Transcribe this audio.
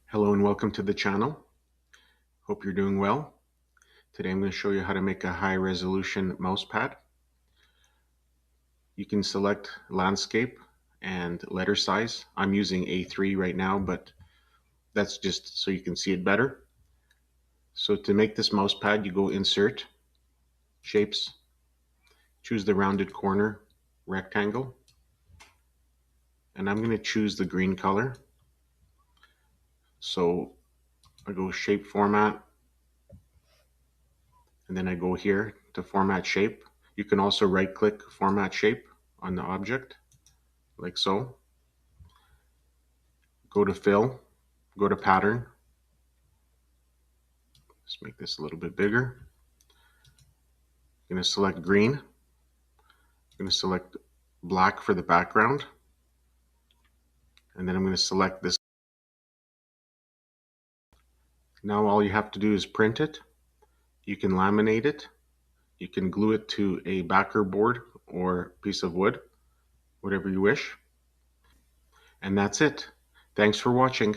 Hello and welcome to the channel. Hope you're doing well. Today I'm going to show you how to make a high resolution mouse pad. You can select landscape and letter size. I'm using A3 right now, but that's just so you can see it better. So to make this mouse pad, you go Insert, Shapes, choose the rounded corner rectangle, and I'm going to choose the green color. So I go Shape Format, and then I go here to Format Shape. You can also right-click Format Shape on the object, like so. Go to Fill, go to Pattern. Let's make this a little bit bigger. I'm going to select green. I'm going to select black for the background. And then I'm going to select this. Now all you have to do is print it. You can laminate it. You can glue it to a backer board or piece of wood, whatever you wish. And that's it. Thanks for watching.